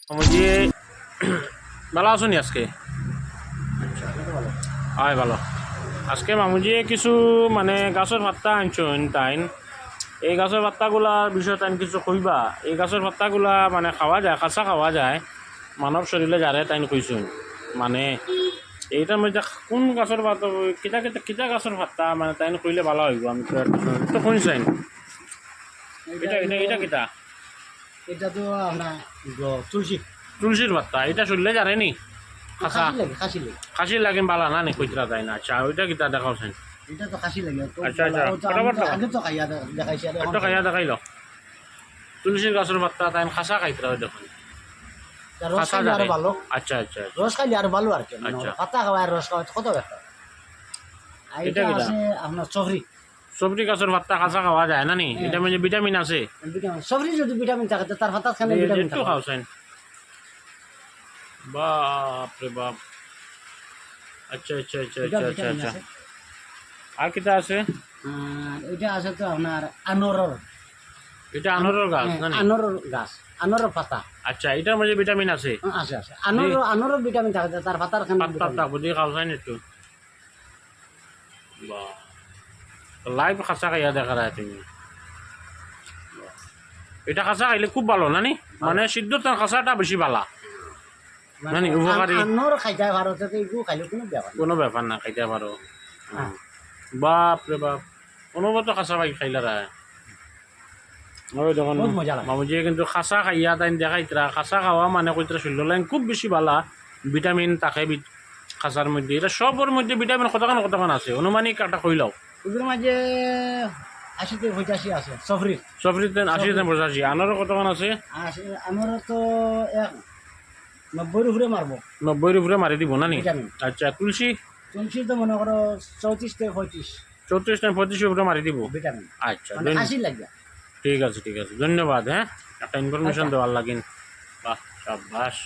মামুজি ভালো আছো নি আজকে? হয় ভালো। আজকে মামুজি কিছু মানে গাছের পাত্তা আনছেন তাইন। এই গাছের পাত্তাগুলার বিষয়ে তাইন কিছু কইবা। এই গাছের পাত্তাগুলা মানে খাওয়া যায়, কাঁচা খাওয়া যায়, মানব শরীরে যারে তাইন কইছেন। মানে এইটার মধ্যে কোন গাছের পাতা কিতা কিতা কিতা গাছের পাত্তা মানে তাইন কইলে ভালো হইব। আমি তো শুনছেন এটা এটা এটা কিতা এটা তো আমরা তুলসী তুলসীর পাত্তা, এটা শুনলে জানেনি খাসা খাসি লাগে খাসির লাগে বালা না নি কইতরা যায় না। আচ্ছা ওইটা কিতা দেখাওছেন? এটা তো খাসি লাগে তো আচ্ছা, আচ্ছা। ও তো ফটাফট দাও। আগে তো খাইয়া দেখাইছি আর এখন একটু খাইয়া দেখাইল তুলসীর গাছের পাত্তা তাই খাসা খাইতরা হয় দেখুন। খাই। রস খাসা খাইলে আরো জানে। ভালো, আচ্ছা আচ্ছা আচ্ছা। রস খাইলে আরো ভালো আর কি। আচ্ছা। পাতা খাওয়া আর রস খাওয়া কত ব্যাপার। আর এটা এটা কিটা? আছে আপনার সবরি। সবজি গাছের পাত্তা খাসা খাওয়া যায় না নি? এটা মানে ভিটামিন আছে। সবরি যদি ভিটামিন থাকে তো তার পাতা খানে ভিটামিন একটু থাকে। খাওছেন? বাপরে বাপ। আচ্ছা আচ্ছা আচ্ছা এটা আচ্ছা আচ্ছা ভিটামিন আচ্ছা। আছে। আর কিতা আছে? আর এটা আছে তো আপনার আনোরর। এটা আনারর গাছ না নি? আনোরর গাছ, আনোরর পাতা আচ্ছা এটার মধ্যে ভিটামিন আছে। আছে আছে। আনোরর ভিটামিন থাকে তার পাতার খানে পাত্তা বুঝি খাওছেন একটু? বাহ, লাইভ খাসা খাইয়া দেখা যায় তুমি। এটা খাসা খাইলে খুব ভালো না নি? মানে সিদ্ধ তার খাসাটা বেশি ভালা না নি? উপকারী আনোর খাইতে ভারতে এগুলো খাইলে কোনো ব্যাপার না। কোনো ব্যাপার না, খাইতে পারো। হ্যাঁ। বাপ রে বাপ, অনুভূত খাসা ভাই খাইলারা। ওই দেখুন বহুত মজা লাগে। মামুজিয়ে কিন্তু খাসা খাইয়া তাই দেখাইতরা। খাসা খাওয়া মানে কইতরা শরীর লাইন খুব বেশি ভালা, ভিটামিন থাকে খাসার মধ্যে। এটা সবর মধ্যে ভিটামিন কতক্ষণ কতক্ষণ আছে অনুমানিক একটা কইলাও? ওগুলোর মাঝে 80 থেকে 85 আছে সফরি। সবরিতে 80 আনারও কতক্ষণ আছে? আমার তো 90 উপরে মারবো 90 উপরে মারি দিব না নি? ভিটামিন। আচ্ছা তুলসী তুলসী তো মনে করো 34 থেকে 35 34 না 25 উপরে মারি দিব। ভিটামিন, আচ্ছা মানে 80 লাগে। ঠিক আছে ঠিক আছে, ধন্যবাদ। হ্যাঁ, একটা ইনফরমেশন দেওয়ার লাগিন। বাহ সাব্বাস।